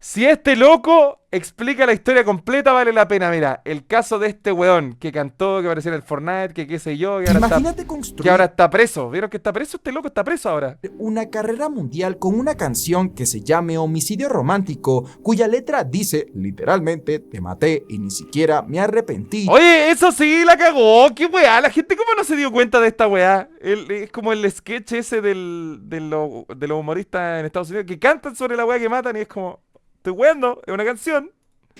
Si este loco explica la historia completa, vale la pena. Mira, el caso de este weón que cantó, que apareció en el Fortnite, que qué sé yo, Imagínate que ahora construir está preso. ¿Vieron que está preso? Este loco está preso ahora. una carrera mundial con una canción que se llame Homicidio Romántico, cuya letra dice, literalmente, te maté y ni siquiera me arrepentí. Oye, eso sí la cagó. ¿Qué weá? La gente cómo no se dio cuenta de esta weá. Es como el sketch ese de los humoristas en Estados Unidos que cantan sobre la weá que matan y es como, estoy weando, es una canción.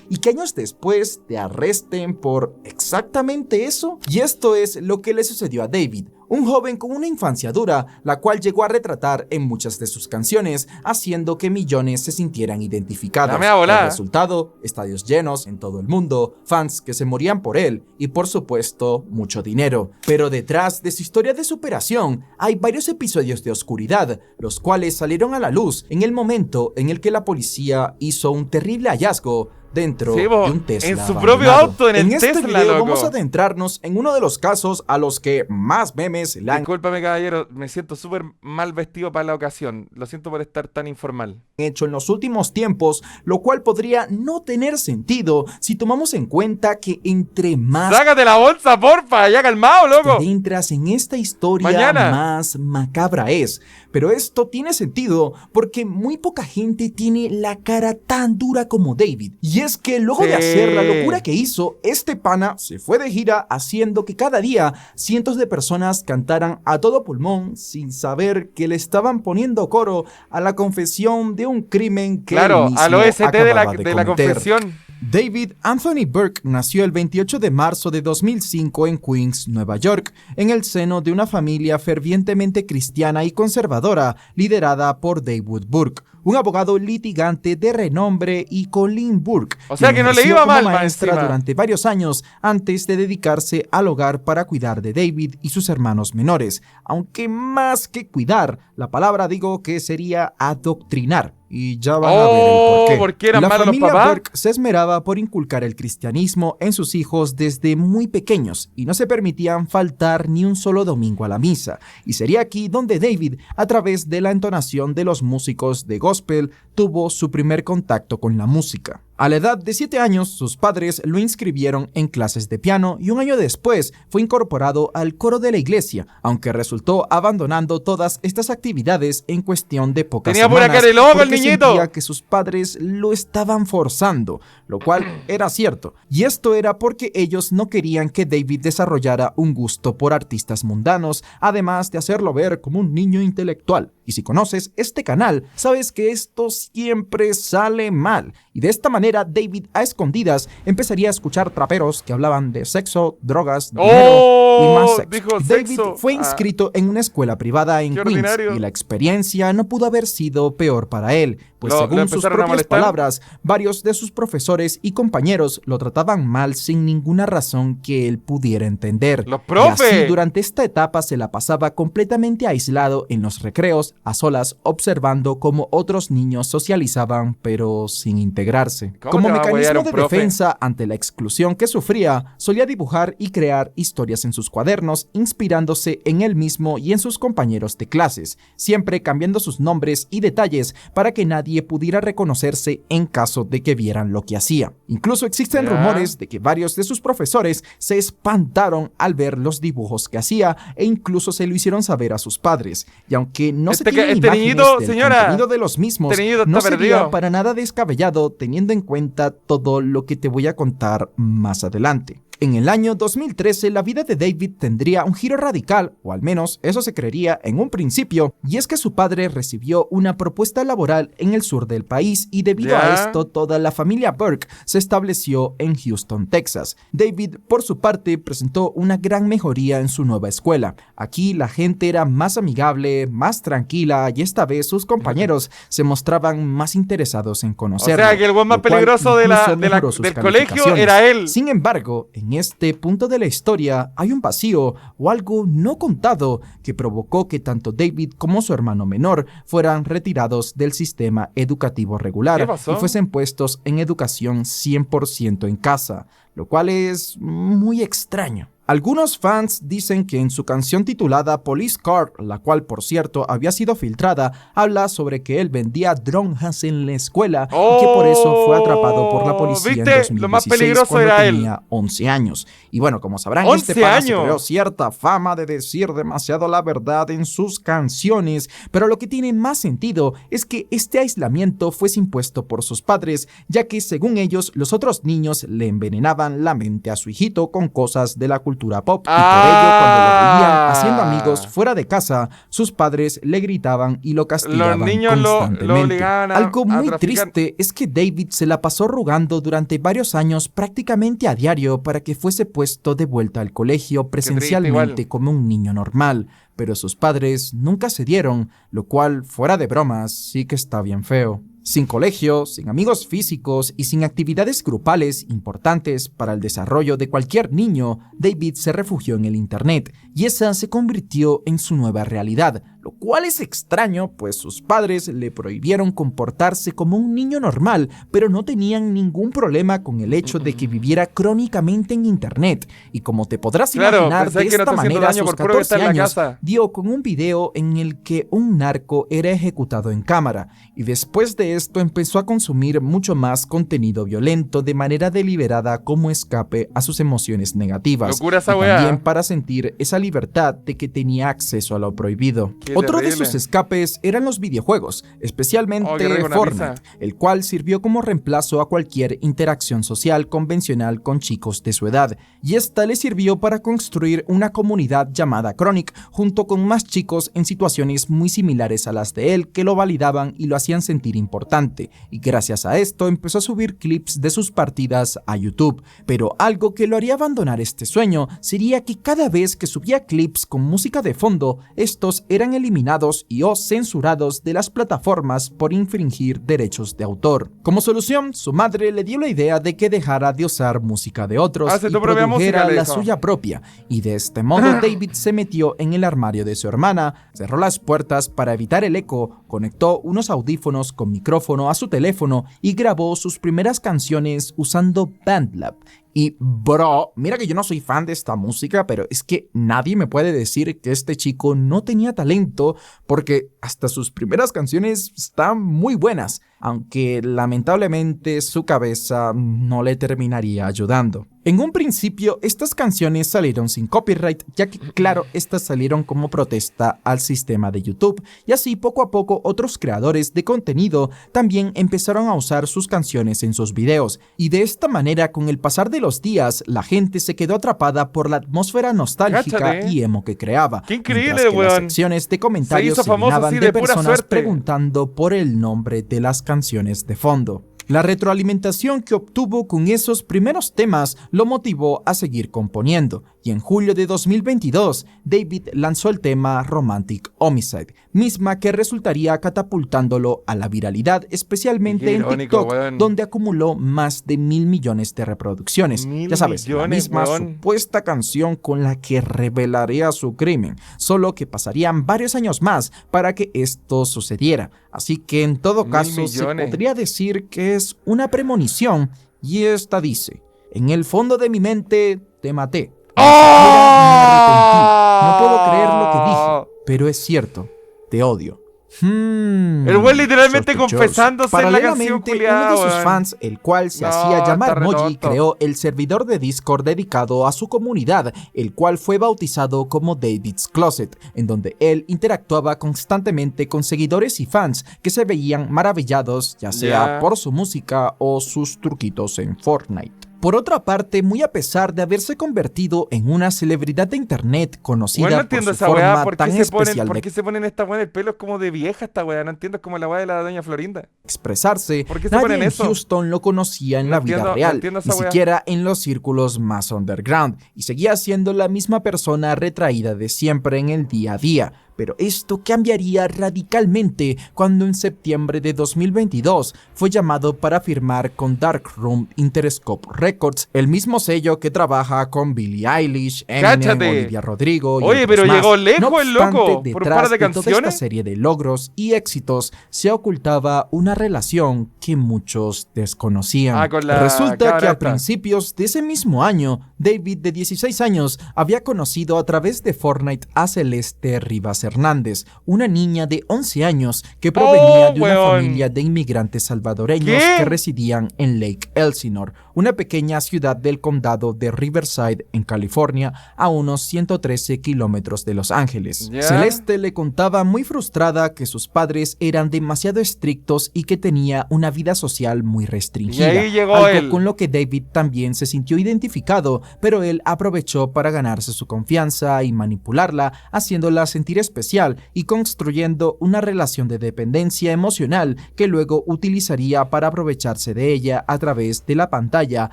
Y que años después te arresten por exactamente eso. Y esto es lo que le sucedió a David, un joven con una infancia dura, la cual llegó a retratar en muchas de sus canciones, haciendo que millones se sintieran identificados. La mea El volada. resultado, estadios llenos en todo el mundo, fans que se morían por él y por supuesto mucho dinero. Pero detrás de su historia de superación hay varios episodios de oscuridad, los cuales salieron a la luz en el momento en el que la policía hizo un terrible hallazgo dentro Sí, de bo, un Tesla en su abandonado. propio auto, en el este Tesla, video loco. vamos a adentrarnos en uno de los casos a los que más memes le han Discúlpame, caballero, me siento súper mal vestido para la ocasión. Lo siento por estar tan informal. hecho en los últimos tiempos, lo cual podría no tener sentido si tomamos en cuenta que entre más ¡Sácate la bolsa, porfa! ¡Ya calmado, te loco! adentras en esta historia, Mañana. más macabra es. Pero esto tiene sentido porque muy poca gente tiene la cara tan dura como David. Y es que luego de hacer la locura que hizo, este pana se fue de gira haciendo que cada día cientos de personas cantaran a todo pulmón sin saber que le estaban poniendo coro a la confesión de un crimen que él Claro, mismo al OST de acababa la cometer. confesión. David Anthony Burke nació el 28 de marzo de 2005 en Queens, Nueva York, en el seno de una familia fervientemente cristiana y conservadora liderada por David Burke, un abogado litigante de renombre, y Colleen Burke, O sea quien que no le ejerció iba como mal, más maestra encima. durante varios años antes de dedicarse al hogar para cuidar de David y sus hermanos menores, aunque más que cuidar, la palabra digo que sería adoctrinar. Y ya van a ver el porqué. ¿por qué eran La malos los familia papás? Burke se esmeraba por inculcar el cristianismo en sus hijos desde muy pequeños y no se permitían faltar ni un solo domingo a la misa. Y sería aquí donde David, a través de la entonación de los músicos de gospel, tuvo su primer contacto con la música. A la edad de 7 años, sus padres lo inscribieron en clases de piano y un año después fue incorporado al coro de la iglesia, aunque resultó abandonando todas estas actividades en cuestión de pocas Tenía pura semanas cara de loco el porque niñito. sentía que sus padres lo estaban forzando, lo cual era cierto. Y esto era porque ellos no querían que David desarrollara un gusto por artistas mundanos, además de hacerlo ver como un niño intelectual. Y si conoces este canal, sabes que esto siempre sale mal. Y de esta manera, David a escondidas empezaría a escuchar traperos que hablaban de sexo, drogas, dinero y más sexo. Dijo David sexo. fue inscrito en una escuela privada en Qué Queens ordinario. y la experiencia no pudo haber sido peor para él, pues Lo según sus empezaron a propias molestar. palabras, varios de sus profesores y compañeros lo trataban mal sin ninguna razón que él pudiera entender. ¡Los Y profes! así durante esta etapa se la pasaba completamente aislado en los recreos, a solas, observando cómo otros niños socializaban pero sin integrarse. ¿Cómo Como te va a huear mecanismo un de profe? defensa ante la exclusión que sufría, solía dibujar y crear historias en sus cuadernos, inspirándose en él mismo y en sus compañeros de clases, siempre cambiando sus nombres y detalles para que nadie pudiera reconocerse en caso de que vieran lo que hacía. Incluso existen Ya. rumores de que varios de sus profesores se espantaron al ver los dibujos que hacía e incluso se lo hicieron saber a sus padres. Y aunque no se tienen este imágenes niñito, del señora, contenido de los mismos, este niñito no está sería perdido. para nada descabellado teniendo en cuenta todo lo que te voy a contar más adelante. En el año 2013, la vida de David tendría un giro radical, o al menos eso se creería en un principio, y es que su padre recibió una propuesta laboral en el sur del país y debido a Ya. esto toda la familia Burke se estableció en Houston, Texas. David, por su parte, presentó una gran mejoría en su nueva escuela. Aquí la gente era más amigable, más tranquila y esta vez sus compañeros se mostraban más interesados en O conocerlo. sea que el weón más lo cual peligroso incluso mejoró sus del colegio calificaciones. era él. Sin embargo, en este punto de la historia hay un vacío o algo no contado que provocó que tanto David como su hermano menor fueran retirados del sistema educativo ¿Qué regular pasó? y fuesen puestos en educación 100% en casa, lo cual es muy extraño. Algunos fans dicen que en su canción titulada Police Car, la cual por cierto había sido filtrada, habla sobre que él vendía drogas en la escuela y que por eso fue atrapado por la policía en 2016 Lo más peligroso cuando era tenía 11 años. Y bueno, como sabrán, 11 este pana se años. creó cierta fama de decir demasiado la verdad en sus canciones, pero lo que tiene más sentido es que este aislamiento fuese impuesto por sus padres, ya que según ellos los otros niños le envenenaban la mente a su hijito con cosas de la cultura pop, y por ello cuando lo veían haciendo amigos fuera de casa, sus padres le gritaban y lo castigaban Los niños constantemente. lo obligaban Algo muy traficar. triste es que David se la pasó rogando durante varios años prácticamente a diario para que fuese puesto de vuelta al colegio presencialmente como un niño normal, pero sus padres nunca cedieron, lo cual, fuera de bromas, sí que está bien feo. Sin colegio, sin amigos físicos y sin actividades grupales importantes para el desarrollo de cualquier niño, David se refugió en el internet y esa se convirtió en su nueva realidad, lo cual es extraño, pues sus padres le prohibieron comportarse como un niño normal, pero no tenían ningún problema con el hecho de que viviera crónicamente en internet. Y como te podrás imaginar, de esta manera a sus 14 años dio con un video en el que un narco era ejecutado en cámara, y después de esto empezó a consumir mucho más contenido violento de manera deliberada como escape a sus emociones negativas. Locura esa y weá. también para sentir esa libertad de que tenía acceso a lo prohibido. Otro terrible. de sus escapes eran los videojuegos, especialmente qué rico, una Fortnite, pizza. el cual sirvió como reemplazo a cualquier interacción social convencional con chicos de su edad, y esta le sirvió para construir una comunidad llamada Chronic, junto con más chicos en situaciones muy similares a las de él que lo validaban y lo hacían sentir importante, y gracias a esto empezó a subir clips de sus partidas a YouTube. Pero algo que lo haría abandonar este sueño sería que cada vez que subía clips con música de fondo, estos eran eliminados y o censurados de las plataformas por infringir derechos de autor. Como solución, su madre le dio la idea de que dejara de usar música de otros y produjera la suya propia, y de este modo David se metió en el armario de su hermana, cerró las puertas para evitar el eco, conectó unos audífonos con micrófono a su teléfono y grabó sus primeras canciones usando BandLab. Y bro, mira que yo no soy fan de esta música, pero es que nadie me puede decir que este chico no tenía talento, porque hasta sus primeras canciones están muy buenas, aunque lamentablemente su cabeza no le terminaría ayudando. En un principio, estas canciones salieron sin copyright, ya que, claro, estas salieron como protesta al sistema de YouTube, y así poco a poco otros creadores de contenido también empezaron a usar sus canciones en sus videos, y de esta manera, con el pasar de los días, la gente se quedó atrapada por la atmósfera nostálgica y emo que creaba. ¡Qué increíble, mientras que las weón! secciones de comentarios se llenaban de personas preguntando por el nombre de las canciones de fondo. La retroalimentación que obtuvo con esos primeros temas lo motivó a seguir componiendo, y en julio de 2022, David lanzó el tema Romantic Homicide, misma que resultaría catapultándolo a la viralidad, especialmente en TikTok, donde acumuló más de 1.000 millones de reproducciones. Ya sabes, la misma supuesta canción con la que revelaría su crimen, solo que pasarían varios años más para que esto sucediera. Así que en todo caso se podría decir que es una premonición, y esta dice: en el fondo de mi mente te maté. Ni siquiera me arrepentí. No puedo creer lo que dije, pero es cierto, te odio. El güey literalmente confesándose en la canción culiada, uno de sus fans, el cual se hacía llamar Moji, creó el servidor de Discord dedicado a su comunidad, el cual fue bautizado como David's Closet, en donde él interactuaba constantemente con seguidores y fans que se veían maravillados, ya sea por su música o sus truquitos en Fortnite. Por otra parte, muy a pesar de haberse convertido en una celebridad de internet conocida por su forma tan especial ¿por qué se ponen esta weá? El pelo es como de vieja esta weá, no entiendo, es como la weá de la doña Florinda. Expresarse, ¿Por qué se nadie ponen en eso? Houston lo conocía en la vida real, ni siquiera en los círculos más underground, y seguía siendo la misma persona retraída de siempre en el día a día. Pero esto cambiaría radicalmente cuando en septiembre de 2022 fue llamado para firmar con Darkroom Interscope Records, el mismo sello que trabaja con Billie Eilish, Eminem, Olivia Rodrigo y Oye, pero más. llegó lejos No el loco, obstante, por un par de canciones. Toda esta serie de logros y éxitos se ocultaba una relación que muchos desconocían. Resulta que a principios de ese mismo año, David, de 16 años, había conocido a través de Fortnite a Celeste Rivas Hernández, una niña de 11 años que provenía de una familia de inmigrantes salvadoreños que residían en Lake Elsinore, una pequeña ciudad del condado de Riverside, en California, a unos 113 kilómetros de Los Ángeles. Celeste le contaba muy frustrada que sus padres eran demasiado estrictos y que tenía una vida social muy restringida, y ahí llegó algo con lo que David también se sintió identificado, pero él aprovechó para ganarse su confianza y manipularla, haciéndola sentir especial y construyendo una relación de dependencia emocional que luego utilizaría para aprovecharse de ella a través de la pantalla,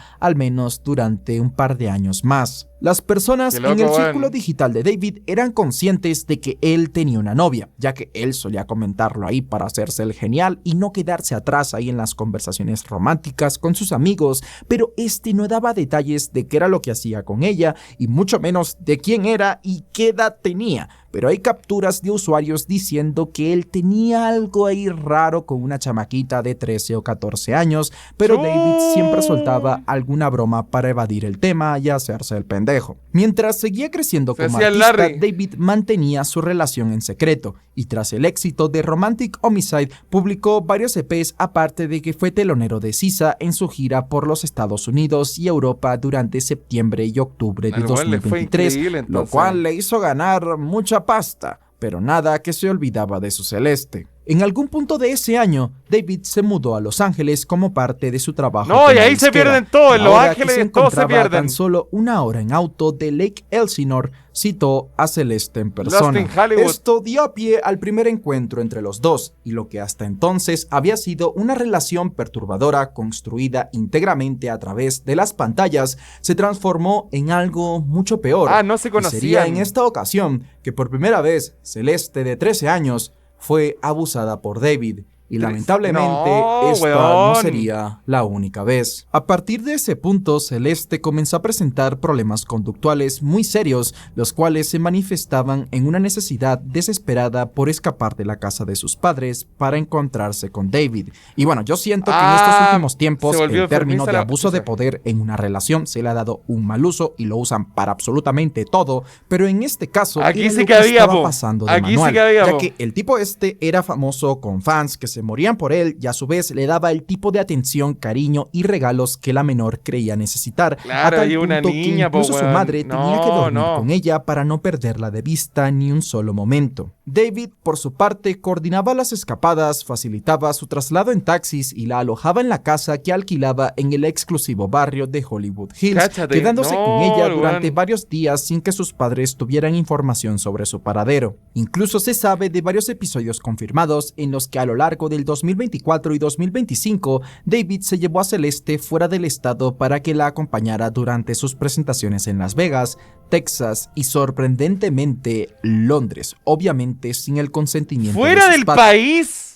al menos durante un par de años más. Las personas en el círculo digital de David eran conscientes de que él tenía una novia, ya que él solía comentarlo ahí para hacerse el genial y no quedarse atrás ahí en las conversaciones románticas con sus amigos, pero este no daba detalles de qué era lo que hacía con ella y mucho menos de quién era y qué edad tenía. Pero hay capturas de usuarios diciendo que él tenía algo ahí raro con una chamaquita de 13 o 14 años, pero David siempre soltaba alguna broma para evadir el tema y hacerse el pendejo. Mientras seguía creciendo como artista, David mantenía su relación en secreto, y tras el éxito de Romantic Homicide, publicó varios EPs, aparte de que fue telonero de SZA en su gira por los Estados Unidos y Europa durante septiembre y octubre de 2023, lo cual le hizo ganar mucha pasta, pero nada que se olvidaba de su Celeste. En algún punto de ese año, David se mudó a Los Ángeles como parte de su trabajo. No, y ahí se pierden todos, en Los Ángeles todos se pierden. Tan solo una hora en auto de Lake Elsinore, citó a Celeste en persona. Esto dio a pie al primer encuentro entre los dos, y lo que hasta entonces había sido una relación perturbadora construida íntegramente a través de las pantallas, se transformó en algo mucho peor. No se conocían. Y sería en esta ocasión que por primera vez Celeste, de 13 años, fue abusada por David. Y lamentablemente esta no sería la única vez. A partir de ese punto, Celeste comenzó a presentar problemas conductuales muy serios, los cuales se manifestaban en una necesidad desesperada por escapar de la casa de sus padres para encontrarse con David. Y bueno, yo siento que en estos últimos tiempos el término de abuso de poder en una relación se le ha dado un mal uso y lo usan para absolutamente todo, pero en este caso aquí sí que había, estaba pasando de manual, ya que el tipo este era famoso con fans que se morían por él y a su vez le daba el tipo de atención, cariño y regalos que la menor creía necesitar. Claro, a tal y una punto niña, que incluso su madre tenía que dormir con ella para no perderla de vista ni un solo momento. David, por su parte, coordinaba las escapadas, facilitaba su traslado en taxis y la alojaba en la casa que alquilaba en el exclusivo barrio de Hollywood Hills, quedándose con ella durante varios días sin que sus padres tuvieran información sobre su paradero. Incluso se sabe de varios episodios confirmados en los que a lo largo del 2024 y 2025, David se llevó a Celeste fuera del estado para que la acompañara durante sus presentaciones en Las Vegas, Texas y sorprendentemente Londres, obviamente sin el consentimiento ¡fuera de sus del país!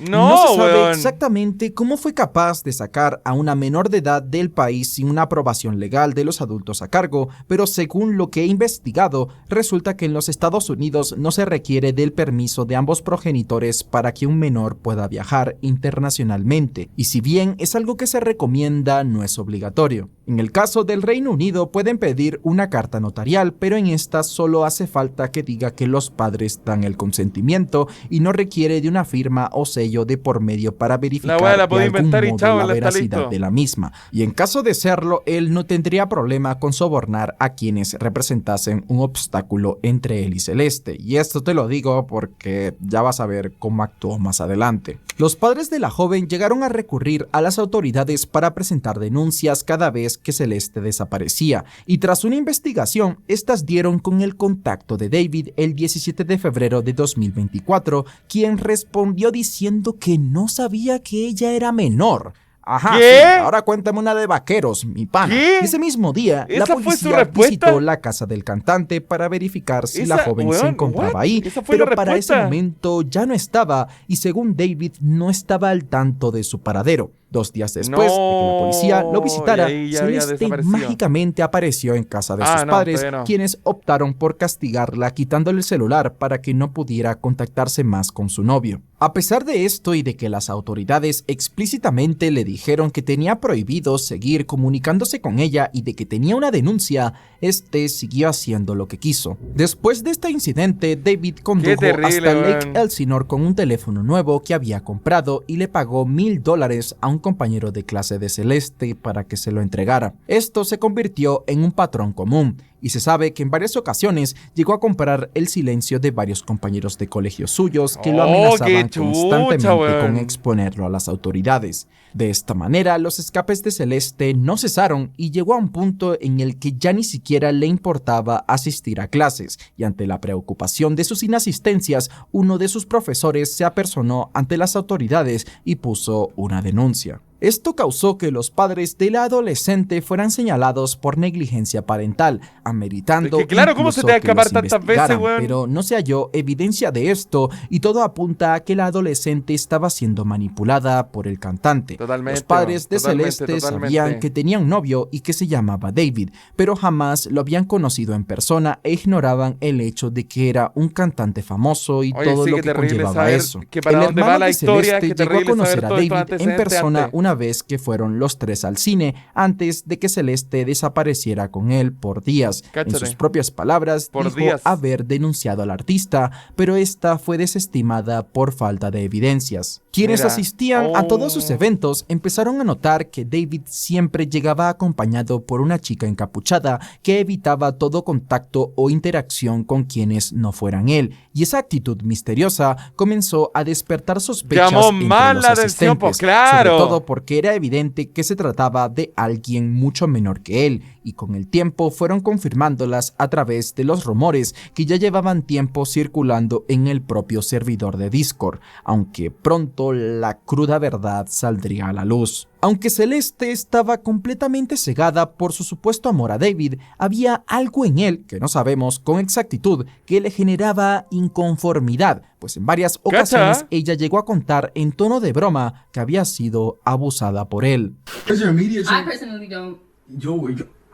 No se sabe exactamente cómo fue capaz de sacar a una menor de edad del país sin una aprobación legal de los adultos a cargo, pero según lo que he investigado, resulta que en los Estados Unidos no se requiere del permiso de ambos progenitores para que un menor pueda viajar internacionalmente, y si bien es algo que se recomienda, no es obligatorio. En el caso del Reino Unido pueden pedir una carta notarial, pero en esta solo hace falta que diga que los padres dan el consentimiento y no requiere de una firma o sello de por medio para verificar de algún modo la veracidad de la misma. Y en caso de serlo, él no tendría problema con sobornar a quienes representasen un obstáculo entre él y Celeste. Y esto te lo digo porque ya vas a ver cómo actuó más adelante. Los padres de la joven llegaron a recurrir a las autoridades para presentar denuncias cada vez que Celeste desaparecía, y tras una investigación, estas dieron con el contacto de David el 17 de febrero de 2024, quien respondió diciendo que no sabía que ella era menor. Ajá, ¿qué? Sí, ahora cuéntame una de vaqueros, mi pana. ¿Qué? Ese mismo día, la policía visitó la casa del cantante para verificar si la joven se encontraba ahí, pero para ese momento ya no estaba, y según David, no estaba al tanto de su paradero. 2 días después de que la policía lo visitara, y ahí ya había Celeste desaparecido. mágicamente apareció en casa de sus no, padres, todavía no. quienes optaron por castigarla quitándole el celular para que no pudiera contactarse más con su novio. A pesar de esto y de que las autoridades explícitamente le dijeron que tenía prohibido seguir comunicándose con ella y de que tenía una denuncia, este siguió haciendo lo que quiso. Después de este incidente, David condujo terrible, hasta Lake weón. Elsinore con un teléfono nuevo que había comprado y le pagó $1000 a un compañero de clase de Celeste para que se lo entregara. Esto se convirtió en un patrón común, y se sabe que en varias ocasiones llegó a comprar el silencio de varios compañeros de colegio suyos que lo amenazaban qué constantemente chucha, con weón. exponerlo a las autoridades. De esta manera, los escapes de Celeste no cesaron y llegó a un punto en el que ya ni siquiera le importaba asistir a clases, y ante la preocupación de sus inasistencias, uno de sus profesores se apersonó ante las autoridades y puso una denuncia. Esto causó que los padres de la adolescente fueran señalados por negligencia parental, ameritando Es que claro, ¿cómo se te va a incluso que los escapar tantas veces, investigaran, weón? pero no se halló evidencia de esto y todo apunta a que la adolescente estaba siendo manipulada por el cantante. Totalmente, Los padres de totalmente, Celeste totalmente. sabían que tenía un novio y que se llamaba David, pero jamás lo habían conocido en persona e ignoraban el hecho de que era un cantante famoso y Oye, todo sí, lo qué que terrible conllevaba saber eso. que para El dónde va hermano la de historia, Celeste qué llegó a terrible conocer saber a todos estos David en antecedentes persona antes. una vez que fueron los tres al cine, antes de que Celeste desapareciera con él por días. Cáchate. En sus propias palabras, Por dijo días. haber denunciado al artista, pero esta fue desestimada por falta de evidencias. Quienes Mira. asistían a todos sus eventos empezaron a notar que David siempre llegaba acompañado por una chica encapuchada que evitaba todo contacto o interacción con quienes no fueran él, y esa actitud misteriosa comenzó a despertar sospechas Llamó entre más los la atención, pues, asistentes, claro. sobre todo porque era evidente que se trataba de alguien mucho menor que él, y con el tiempo fueron confirmándolas a través de los rumores que ya llevaban tiempo circulando en el propio servidor de Discord, aunque pronto la cruda verdad saldría a la luz. Aunque Celeste estaba completamente cegada por su supuesto amor a David, había algo en él, que no sabemos con exactitud, que le generaba inconformidad, pues en varias ocasiones ella llegó a contar en tono de broma que había sido abusada por él. Is your media I trained? personally don't.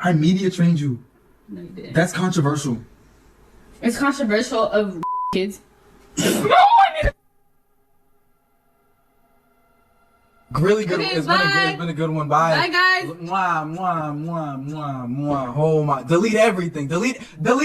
I media trained you. No, you didn't. That's controversial. It's controversial of kids. Really good. Okay, It's bye. been a good one. Bye. Bye, guys. Mwah, mwah, mwah, mwah, mwah. Oh my. Delete everything. Delete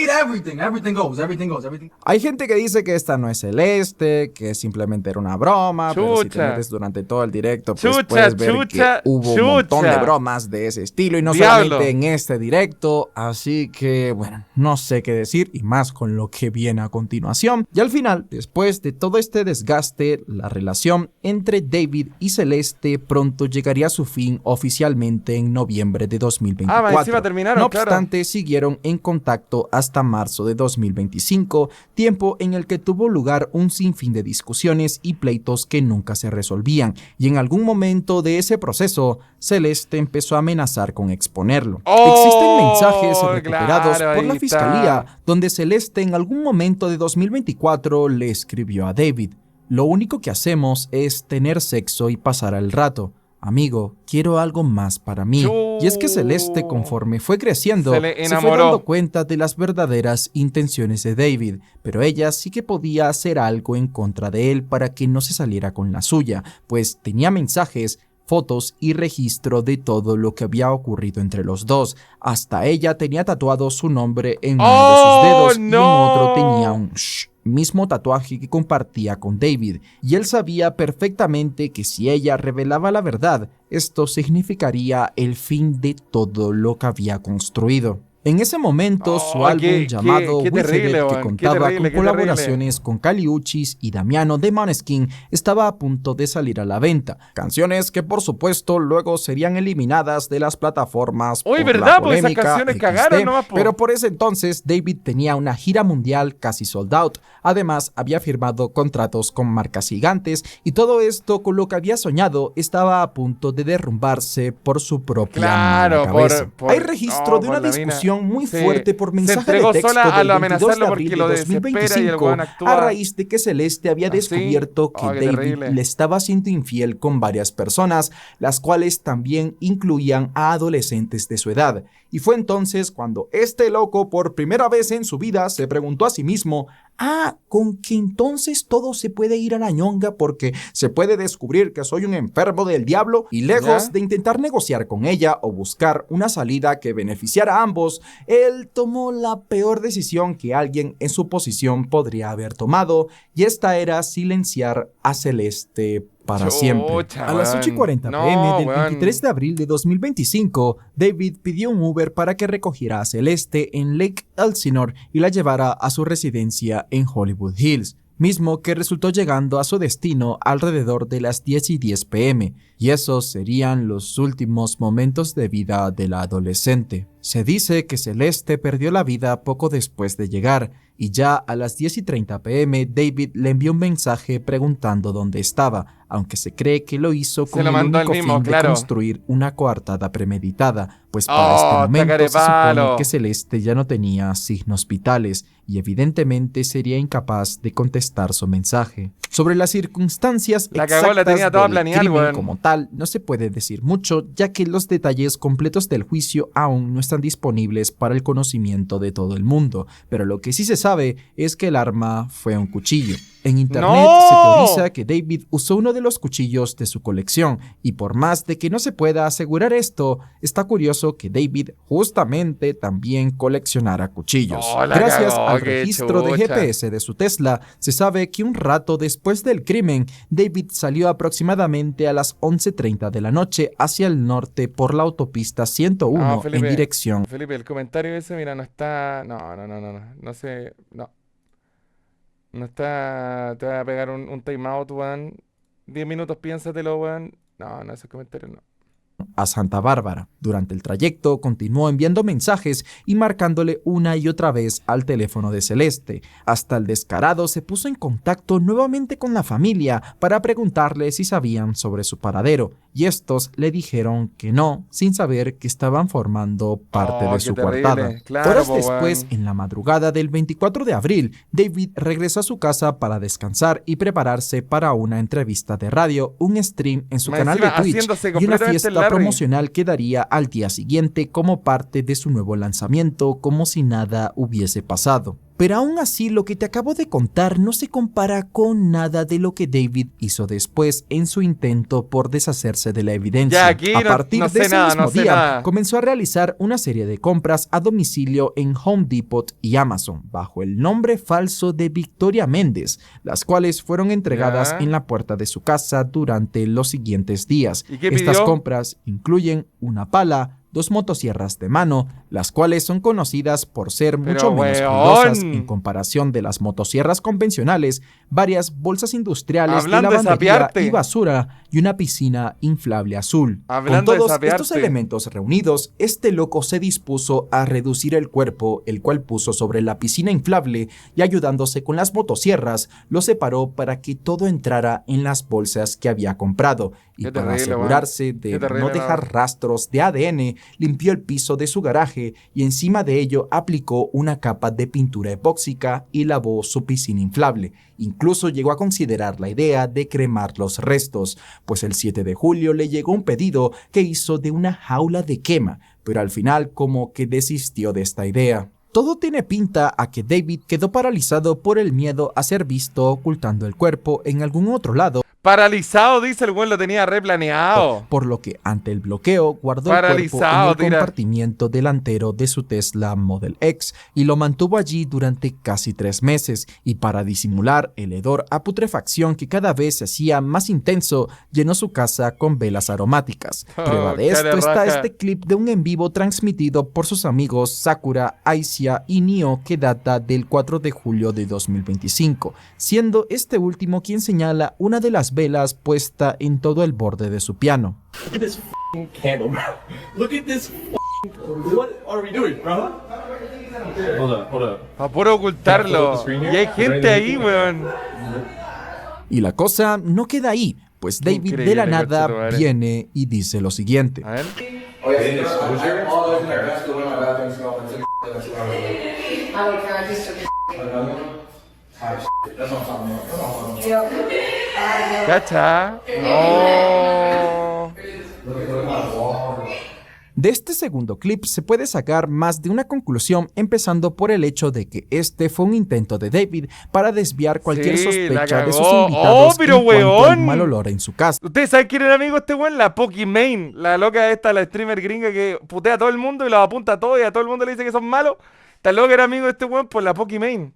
everything. Everything goes. Everything goes. Everything. Hay gente que dice que esta no es Celeste, que simplemente era una broma, pero si te Chucha. metes durante todo el directo, pues Chucha, puedes ver chucha, que hubo un montón de bromas de ese estilo, y no Diablo. solamente en este directo, así que bueno, no sé qué decir, y más con lo que viene a continuación. Y al final, después de todo este desgaste, la relación entre David y Celeste pronto llegaría a su fin oficialmente en noviembre de 2024. más encima terminaron, no claro. obstante, siguieron en contacto hasta marzo de 2025, tiempo en el que tuvo lugar un sinfín de discusiones y pleitos que nunca se resolvían, y en algún momento de ese proceso, Celeste empezó a amenazar con exponerlo. Existen mensajes recuperados claro, por la ahí fiscalía, está. donde Celeste en algún momento de 2024 le escribió a David: "Lo único que hacemos es tener sexo y pasar el rato. Amigo, quiero algo más para mí". Y es que Celeste, conforme fue creciendo, Se le se fue enamoró. dando cuenta de las verdaderas intenciones de David, pero ella sí que podía hacer algo en contra de él para que no se saliera con la suya, pues tenía mensajes, fotos y registro de todo lo que había ocurrido entre los dos. Hasta ella tenía tatuado su nombre en uno de sus dedos y en otro tenía un shh, mismo tatuaje que compartía con David, y él sabía perfectamente que si ella revelaba la verdad, esto significaría el fin de todo lo que había construido. En ese momento, su álbum llamado qué Wicked, terrible, que weón, contaba qué terrible, con qué colaboraciones con Kali Uchis y Damiano de Måneskin, estaba a punto de salir a la venta. Canciones que, por supuesto, luego serían eliminadas de las plataformas. Oye, por ¿verdad? la Pues esas polémica canciones XD, cagaron nomás, po. pero por ese entonces, David tenía una gira mundial casi sold out. Además, había firmado contratos con marcas gigantes, y todo esto, con lo que había soñado, estaba a punto de derrumbarse por su propia mala cabeza. Hay registro de una discusión conexión muy Sí. fuerte por Se mensaje entregó de texto sola del al 22 de amenazarlo abril porque de lo desespera y el 2025 weón actúa a raíz de que Celeste había así. descubierto que Oh, qué David terrible. le estaba siendo infiel con varias personas, las cuales también incluían a adolescentes de su edad. Y fue entonces cuando este loco por primera vez en su vida se preguntó a sí mismo: con que entonces todo se puede ir a la ñonga porque se puede descubrir que soy un enfermo del diablo. Y lejos ¿Ya? de intentar negociar con ella o buscar una salida que beneficiara a ambos, él tomó la peor decisión que alguien en su posición podría haber tomado, y esta era silenciar a Celeste para siempre. Chucha, A las weón. 8:40 No, p.m. del weón. 23 de abril de 2025, David pidió un Uber para que recogiera a Celeste en Lake Elsinore y la llevara a su residencia en Hollywood Hills, mismo que resultó llegando a su destino alrededor de las 10:10 p.m., y esos serían los últimos momentos de vida de la adolescente. Se dice que Celeste perdió la vida poco después de llegar, y ya a las 10:30 p.m. David le envió un mensaje preguntando dónde estaba, aunque se cree que lo hizo Se con lo el mandó único él mismo, fin claro. de construir una coartada premeditada, pues para Oh, este está momento se supone carepalo. que Celeste ya no tenía signos vitales y evidentemente sería incapaz de contestar su mensaje. Sobre las circunstancias La cagó, la exactas tenía toda del planeada, crimen weón. como tal no se puede decir mucho, ya que los detalles completos del juicio aún no están disponibles para el conocimiento de todo el mundo, pero lo que sí se sabe es que el arma fue un cuchillo. En internet ¡No! se teoriza que David usó uno de los cuchillos de su colección, y por más de que no se pueda asegurar esto, está curioso que David justamente también coleccionara cuchillos. Oh, la Gracias cagó, al qué registro de chucha. GPS de su Tesla, se sabe que un rato después del crimen, David salió aproximadamente a las 11:30 de la noche hacia el norte por la autopista 101 No, en Felipe, dirección. Felipe, el comentario ese, mira, no está. No sé. No. No está. Te va a pegar un timeout, weón. 10 minutos, piénsatelo, weón. No, esos comentarios no. A Santa Bárbara. Durante el trayecto continuó enviando mensajes y marcándole una y otra vez al teléfono de Celeste. Hasta el descarado se puso en contacto nuevamente con la familia para preguntarle si sabían sobre su paradero, y estos le dijeron que no, sin saber que estaban formando parte Oh, de qué su terrible. coartada. Claro, Horas po, después, weón. en la madrugada del 24 de abril, David regresó a su casa para descansar y prepararse para una entrevista de radio, un stream en su Más canal de encima, Twitch haciéndose y una completamente el fiesta Larry. promocional que daría al día siguiente como parte de su nuevo lanzamiento, como si nada hubiese pasado. Pero aún así, lo que te acabo de contar no se compara con nada de lo que David hizo después en su intento por deshacerse de la evidencia. Ya, aquí a no- partir no de sé ese nada, mismo no sé día, nada. comenzó a realizar una serie de compras a domicilio en Home Depot y Amazon, bajo el nombre falso de Victoria Méndez, las cuales fueron entregadas Ya. en la puerta de su casa durante los siguientes días. ¿Y qué Estas pidió? compras incluyen una pala, 2 motosierras de mano, las cuales son conocidas por ser mucho menos ruidosas weón. en comparación de las motosierras convencionales, varias bolsas industriales Hablando de de lavandería sapearte. y basura, y una piscina inflable azul. Hablando de Con todos estos sapearte. elementos reunidos, este loco se dispuso a reducir el cuerpo, el cual puso sobre la piscina inflable, y ayudándose con las motosierras, lo separó para que todo entrara en las bolsas que había comprado, y Qué para terrible, asegurarse weón. de Qué terrible, no dejar weón. rastros de ADN, limpió el piso de su garaje y encima de ello aplicó una capa de pintura epóxica y lavó su piscina inflable. Incluso llegó a considerar la idea de cremar los restos, pues el 7 de julio le llegó un pedido que hizo de una jaula de quema, pero al final como que desistió de esta idea. Todo tiene pinta a que David quedó paralizado por el miedo a ser visto ocultando el cuerpo en algún otro lado, Paralizado, dice el weón, lo tenía replaneado. por lo que ante el bloqueo guardó el cuerpo en Paralizado, el tira. compartimiento delantero de su Tesla Model X y lo mantuvo allí durante casi 3 meses, y para disimular el hedor a putrefacción que cada vez se hacía más intenso, llenó su casa con velas aromáticas. Oh, Prueba de esto cara está raja. este clip de un en vivo transmitido por sus amigos Sakura, Aisia y Nio, que data del 4 de julio de 2025, siendo este último quien señala una de las velas puesta en todo el borde de su piano. Look at this f***ing candle, bro. Look at this f***ing... What are we doing, bro? Hold up. Para puro ocultarlo. Y hay gente ahí, weón. Y la cosa no queda ahí, pues David de Increíble, la nada conchetumare. viene y dice lo siguiente. A ver. Oh, yeah, all those in that vest go in my bathroom smell. don't care. I just took it. That's what I'm talking about. That's what I'm talking Yep. ¿Cacha? Oh. De este segundo clip se puede sacar más de una conclusión, empezando por el hecho de que este fue un intento de David para desviar cualquier Sí, la sospecha de sus cagó. invitados ¡Oh, pero en cuanto al weón! mal olor en su casa. ¿Ustedes saben quién era amigo de este weón? La Pokimane, la loca esta, la streamer gringa que putea a todo el mundo y los apunta a todos y a todo el mundo le dice que son malos. Esta loca era amigo de este weón por la Pokimane.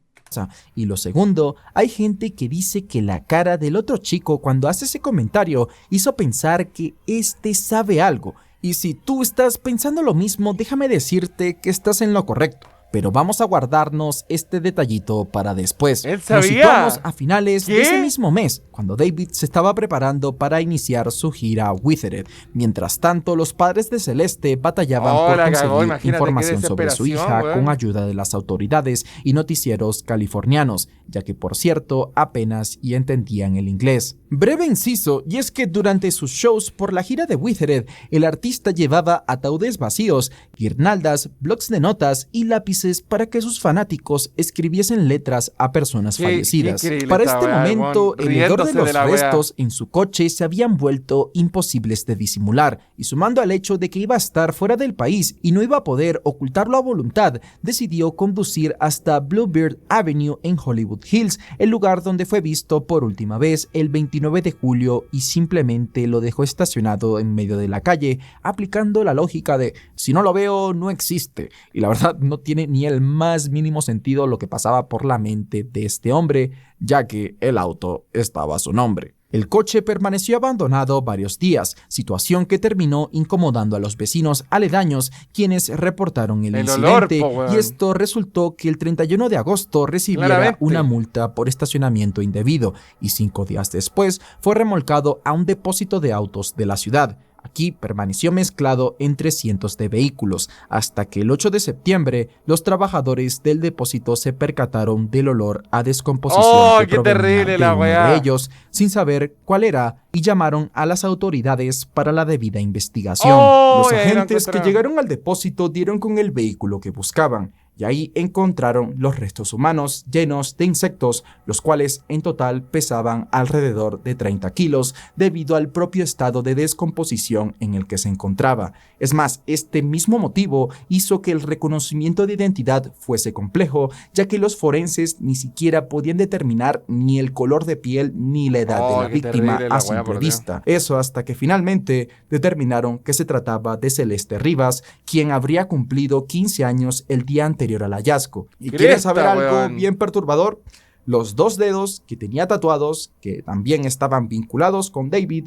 Y lo segundo, hay gente que dice que la cara del otro chico cuando hace ese comentario hizo pensar que este sabe algo. Y si tú estás pensando lo mismo, déjame decirte que estás en lo correcto. Pero vamos a guardarnos este detallito para después. ¿Él Nos sabía? situamos a finales de ¿Qué? ese mismo mes, cuando David se estaba preparando para iniciar su gira Withered. Mientras tanto, los padres de Celeste batallaban Oh, por la conseguir cagó, imagínate qué información sobre su hija desesperación, con weón. ayuda de las autoridades y noticieros californianos, ya que por cierto apenas y entendían el inglés. Breve inciso, y es que durante sus shows por la gira de Withered, el artista llevaba ataúdes vacíos, guirnaldas, blocs de notas y lápices para que sus fanáticos escribiesen letras a personas Qué fallecidas. increíble Para esta este weá, momento, weón, el hedor de riéndose los de la weá. restos en su coche se habían vuelto imposibles de disimular, y sumando al hecho de que iba a estar fuera del país y no iba a poder ocultarlo a voluntad, decidió conducir hasta Bluebird Avenue en Hollywood Hills, el lugar donde fue visto por última vez el 29 de julio, y simplemente lo dejó estacionado en medio de la calle, aplicando la lógica de si no lo veo, no existe. Y la verdad no tiene ni el más mínimo sentido lo que pasaba por la mente de este hombre, ya que el auto estaba a su nombre. El coche permaneció abandonado varios días, situación que terminó incomodando a los vecinos aledaños, quienes reportaron el olor, incidente, po, weón. y esto resultó que el 31 de agosto recibiera Claramente. una multa por estacionamiento indebido, y 5 días después fue remolcado a un depósito de autos de la ciudad. Aquí permaneció mezclado entre cientos de vehículos, hasta que el 8 de septiembre los trabajadores del depósito se percataron del olor a descomposición ¡Oh, que qué provenía terrible de la uno weá! de ellos, sin saber cuál era, y llamaron a las autoridades para la debida investigación. ¡Oh! Los Y ahí lo agentes que encontraron. llegaron al depósito dieron con el vehículo que buscaban, y ahí encontraron los restos humanos llenos de insectos, los cuales en total pesaban alrededor de 30 kilos debido al propio estado de descomposición en el que se encontraba. Es más, este mismo motivo hizo que el reconocimiento de identidad fuese complejo, ya que los forenses ni siquiera podían determinar ni el color de piel ni la edad Oh, de la qué víctima terrible la a weá, simple por Dios. vista. Eso hasta que finalmente determinaron que se trataba de Celeste Rivas, quien habría cumplido 15 años el día anterior al hallazgo. ¿Y quieres Cresta, saber algo weón. bien perturbador? Los 2 dedos que tenía tatuados, que también estaban vinculados con David,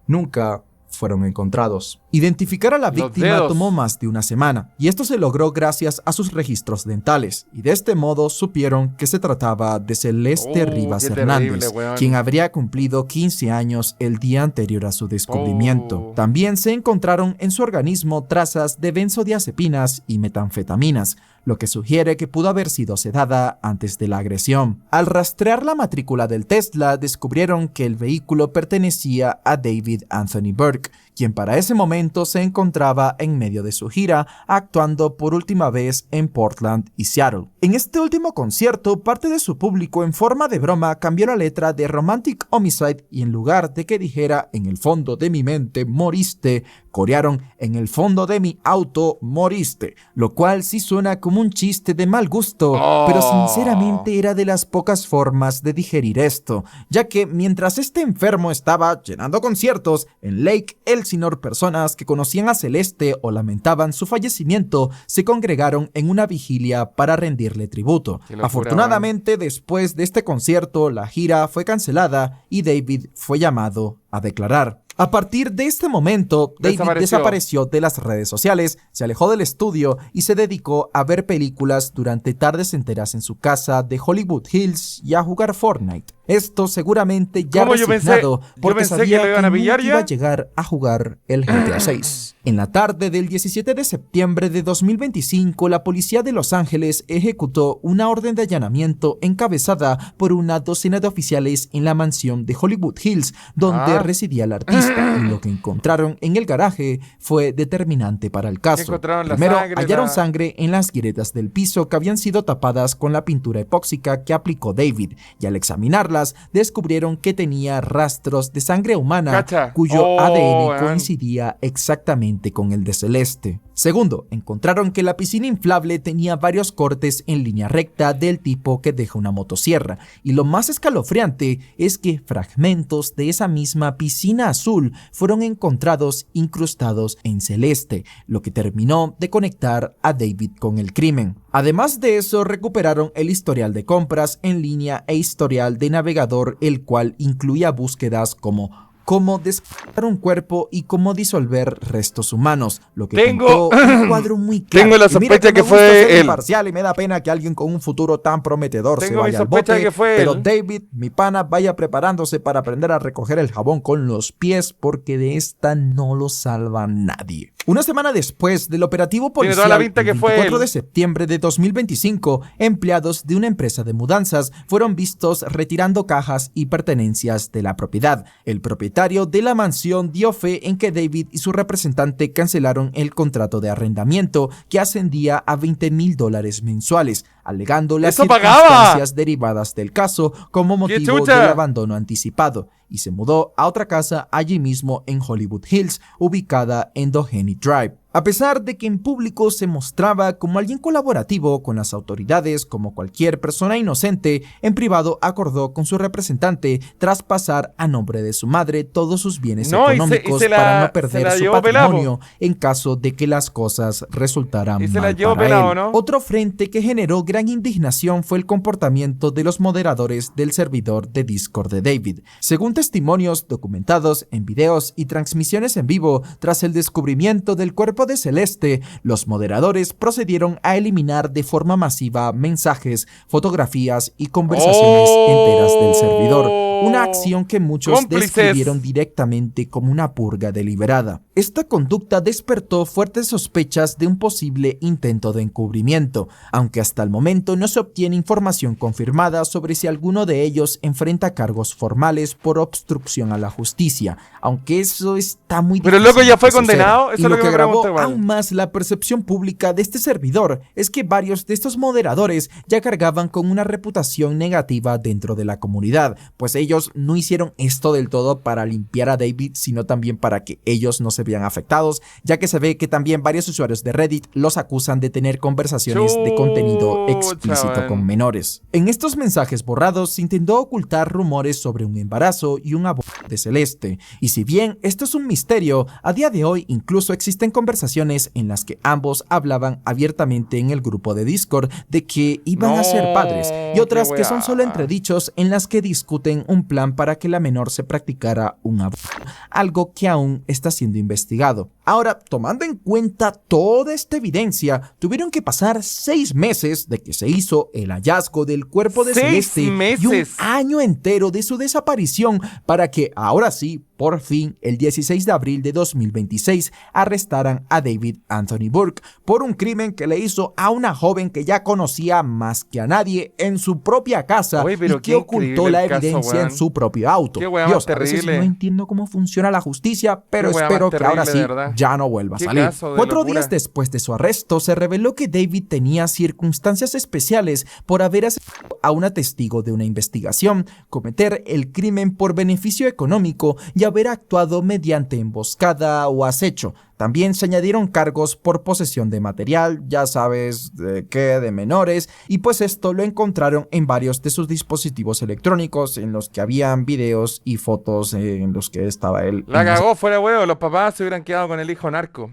nunca fueron encontrados. Identificar a la Los víctima dedos. tomó más de una semana, y esto se logró gracias a sus registros dentales, y de este modo supieron que se trataba de Celeste Rivas qué Hernández, terrible, weón. quien habría cumplido 15 años el día anterior a su descubrimiento. Oh. También se encontraron en su organismo trazas de benzodiazepinas y metanfetaminas, lo que sugiere que pudo haber sido sedada antes de la agresión. Al rastrear la matrícula del Tesla, descubrieron que el vehículo pertenecía a David Anthony Burke, quien para ese momento se encontraba en medio de su gira, actuando por última vez en Portland y Seattle. En este último concierto, parte de su público en forma de broma cambió la letra de Romantic Homicide, y en lugar de que dijera "en el fondo de mi mente moriste", corearon "en el fondo de mi auto moriste", lo cual sí suena como un chiste de mal gusto, pero sinceramente era de las pocas formas de digerir esto, ya que mientras este enfermo estaba llenando conciertos en Lake Elsinore, personas que conocían a Celeste o lamentaban su fallecimiento se congregaron en una vigilia para rendirle tributo. Qué locura, Afortunadamente, después de este concierto, la gira fue cancelada y David fue llamado a declarar. A partir de este momento, David desapareció de las redes sociales, se alejó del estudio y se dedicó a ver películas durante tardes enteras en su casa de Hollywood Hills y a jugar Fortnite. Esto seguramente ya ¿Cómo? Yo resignado pensé porque que sabía lo iban a que pillar nunca iba a ya. llegar a jugar el GTA 6. En la tarde del 17 de septiembre de 2025, la policía de Los Ángeles ejecutó una orden de allanamiento encabezada por una docena de oficiales en la mansión de Hollywood Hills, donde residía el artista, y lo que encontraron en el garaje fue determinante para el caso. encontraron? La Primero, sangre, hallaron la- sangre en las grietas del piso que habían sido tapadas con la pintura epóxica que aplicó David, y al examinarlas descubrieron que tenía rastros de sangre humana Cacha. cuyo Oh, ADN weón. coincidía exactamente con el de Celeste. Segundo, encontraron que la piscina inflable tenía varios cortes en línea recta del tipo que deja una motosierra, y lo más escalofriante es que fragmentos de esa misma piscina azul fueron encontrados incrustados en Celeste, lo que terminó de conectar a David con el crimen. Además de eso, recuperaron el historial de compras en línea e historial de navegador, el cual incluía búsquedas como cómo descartar un cuerpo y cómo disolver restos humanos, lo que Tengo- pintó un cuadro muy claro. Tengo la Y mira sospecha que me gusta fue ser él. imparcial y me da pena que alguien con un futuro tan prometedor se Tengo mi vaya al sospecha bote, de que fue pero él. David, mi pana, vaya preparándose para aprender a recoger el jabón con los pies, porque de esta no lo salva nadie. Una semana después del operativo Tiene toda la policial, pinta el que fue 24 él. de septiembre de 2025, empleados de una empresa de mudanzas fueron vistos retirando cajas y pertenencias de la propiedad. El propietario de la mansión dio fe en que David y su representante cancelaron el contrato de arrendamiento, que ascendía a $20,000 mensuales, alegando las ¡Eso pagaba! circunstancias derivadas del caso como motivo chucha! del abandono anticipado, y se mudó a otra casa allí mismo en Hollywood Hills, ubicada en Doheny Drive. A pesar de que en público se mostraba como alguien colaborativo con las autoridades, como cualquier persona inocente, en privado acordó con su representante traspasar a nombre de su madre todos sus bienes No, económicos y se la- para no se perder la su llevó pelado. patrimonio en caso de que las cosas resultaran Y se la mal llevó para pelado, él. ¿no? Otro frente que generó gran indignación fue el comportamiento de los moderadores del servidor de Discord de David. Según testimonios documentados en videos y transmisiones en vivo, tras el descubrimiento del cuerpo de Celeste, los moderadores procedieron a eliminar de forma masiva mensajes, fotografías y conversaciones enteras del servidor, una acción que muchos Cómplices. describieron directamente como una purga deliberada. Esta conducta despertó fuertes sospechas de un posible intento de encubrimiento, aunque hasta el momento no se obtiene información confirmada sobre si alguno de ellos enfrenta cargos formales por obstrucción a la justicia, aunque eso está muy Pero el difícil loco ya de fue suceda. condenado, eso Y es lo lo que que me agravó pregunto igual. aún más la percepción pública de este servidor es que varios de estos moderadores ya cargaban con una reputación negativa dentro de la comunidad, pues ellos no hicieron esto del todo para limpiar a David, sino también para que ellos no se vean afectados, ya que se ve que también varios usuarios de Reddit los acusan de tener conversaciones de contenido explícito Chucha, con man. menores. En estos mensajes borrados se intentó ocultar rumores sobre un embarazo y un aborto de Celeste, y si bien esto es un misterio, a día de hoy incluso existen conversaciones en las que ambos hablaban abiertamente en el grupo de Discord de que iban a ser padres, y otras qué que son weá. solo entredichos en las que discuten un plan para que la menor se practicara un aborto, algo que aún está siendo investigado. Ahora, tomando en cuenta toda esta evidencia, tuvieron que pasar 6 meses de que se hizo el hallazgo del cuerpo de 6 Celeste y un meses. año entero de su desaparición para que ahora sí, por fin, el 16 de abril de 2026, arrestaran a David Anthony Burke por un crimen que le hizo a una joven que ya conocía más que a nadie en su propia casa Oye, pero y qué que ocultó increíble la el caso, evidencia weón. en su propio auto. Qué weá Dios, más a veces terrible. no entiendo cómo funciona la justicia, pero Qué weá espero más que ahora terrible, sí de verdad. ya no vuelva a Qué salir. caso de 4 locura. días después de su arresto, se reveló que David tenía circunstancias especiales por haber asesinado a una testigo de una investigación, cometer el crimen por beneficio económico y haber actuado mediante emboscada o acecho. También se añadieron cargos por posesión de material, ya sabes de qué, de menores, y pues esto lo encontraron en varios de sus dispositivos electrónicos en los que habían videos y fotos en los que estaba él La en las cagó, fuera huevo, los papás se hubieran quedado con el hijo narco.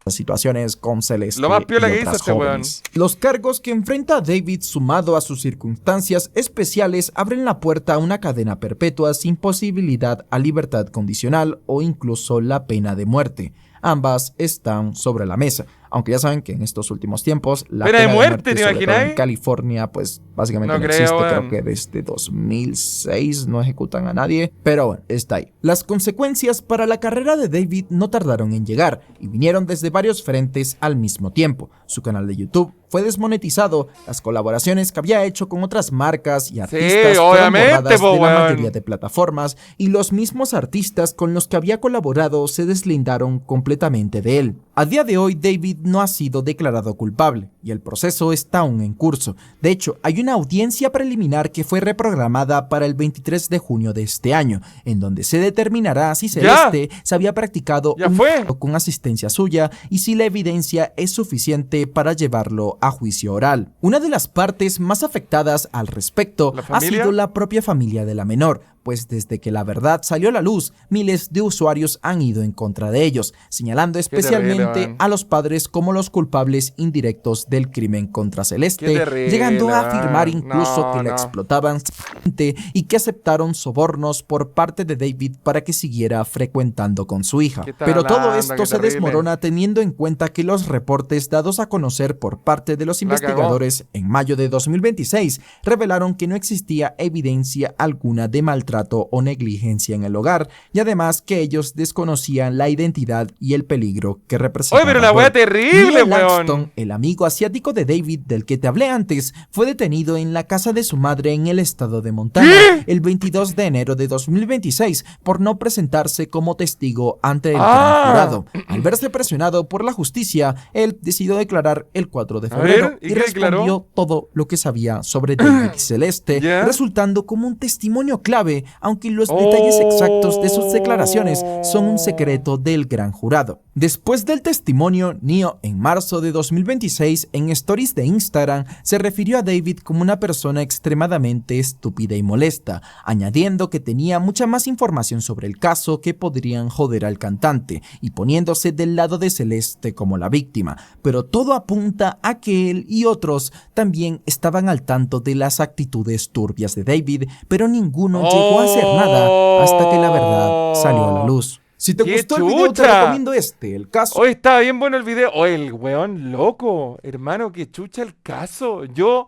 situaciones con Celeste Lo más piola y que hizo otras este weón. jóvenes. Los cargos que enfrenta David sumado a sus circunstancias especiales abren la puerta a una cadena perpetua sin posibilidad a libertad condicional o incluso la pena de muerte. Ambas están sobre la mesa. Aunque ya saben que en estos últimos tiempos la Pena de pena muerte, ¿te sobre todo imagináis? en California, pues básicamente No no creo, existe. weón. Creo que desde 2006 no ejecutan a nadie, pero bueno, está ahí. Las consecuencias para la carrera de David no tardaron en llegar y vinieron desde varios frentes al mismo tiempo. Su canal de YouTube fue desmonetizado, las colaboraciones que había hecho con otras marcas y artistas fueron obviamente, borradas po, de la weón. mayoría de plataformas, y los mismos artistas con los que había colaborado se deslindaron completamente de él. A día de hoy, David no ha sido declarado culpable y el proceso está aún en curso. De hecho, hay una audiencia preliminar que fue reprogramada para el 23 de junio de este año, en donde se determinará si Celeste se había practicado Ya un fue. acto con asistencia suya y si la evidencia es suficiente para llevarlo a juicio oral. Una de las partes más afectadas al respecto ¿La ha familia? sido la propia familia de la menor, pues desde que la verdad salió a la luz, miles de usuarios han ido en contra de ellos, señalando especialmente terrible, man. a los padres como los culpables indirectos del crimen contra Qué Celeste, terrible, llegando a man. afirmar incluso No, que la no. explotaban sexualmente y que aceptaron sobornos por parte de David para que siguiera frecuentando con su hija. ¿Qué están Pero todo hablando? esto Qué se terrible. desmorona teniendo en cuenta que los reportes dados a conocer por parte de los La cagó. investigadores en mayo de 2026 revelaron que no existía evidencia alguna de maltrato o negligencia en el hogar, y además que ellos desconocían la identidad y el peligro que representaba. Oye, pero la wea terrible, Neil weón. Langston, el amigo asiático de David del que te hablé antes, fue detenido en la casa de su madre en el estado de Montana el 22 de enero de 2026 por no presentarse como testigo ante el gran jurado. Al verse presionado por la justicia, él decidió declarar el 4 de A febrero ver, ¿y y qué respondió declaró? todo lo que sabía sobre David y Celeste, ¿Ya? resultando como un testimonio clave, aunque los detalles exactos de sus declaraciones son un secreto del gran jurado. Después del testimonio, Neo en marzo de 2026 en stories de Instagram se refirió a David como una persona extremadamente estúpida y molesta, añadiendo que tenía mucha más información sobre el caso que podrían joder al cantante y poniéndose del lado de Celeste como la víctima, pero todo apunta a que él y otros también estaban al tanto de las actitudes turbias de David, pero ninguno llegó a hacer nada hasta que la verdad salió a la luz. Si te ¡Qué gustó el video, te chucha! recomiendo el caso. Hoy estaba bien bueno el video. Oye, el weón loco. Hermano, que chucha el caso. Yo,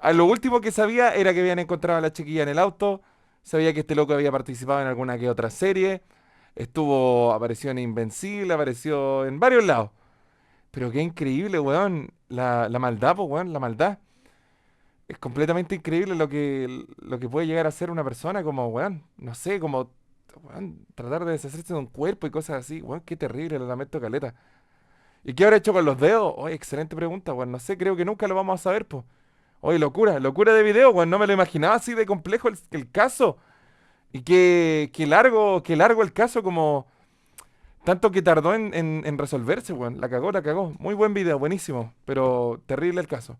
a lo último que sabía era que habían encontrado a la chiquilla en el auto. Sabía que este loco había participado en alguna que otra serie. Apareció en Invencible, apareció en varios lados. Pero qué increíble, weón. La maldad, pues, weón, la maldad. Es completamente increíble lo que puede llegar a ser una persona como, weón, no sé, como, weón, tratar de deshacerse de un cuerpo y cosas así. Weón, qué terrible, lo lamento caleta. ¿Y qué habrá hecho con los dedos? Oye, excelente pregunta, weón. No sé, creo que nunca lo vamos a saber, pues. Oye, locura de video, weón. No me lo imaginaba así de complejo el caso. Y qué largo el caso, como tanto que tardó en resolverse, weón. La cagó. Muy buen video, buenísimo. Pero terrible el caso.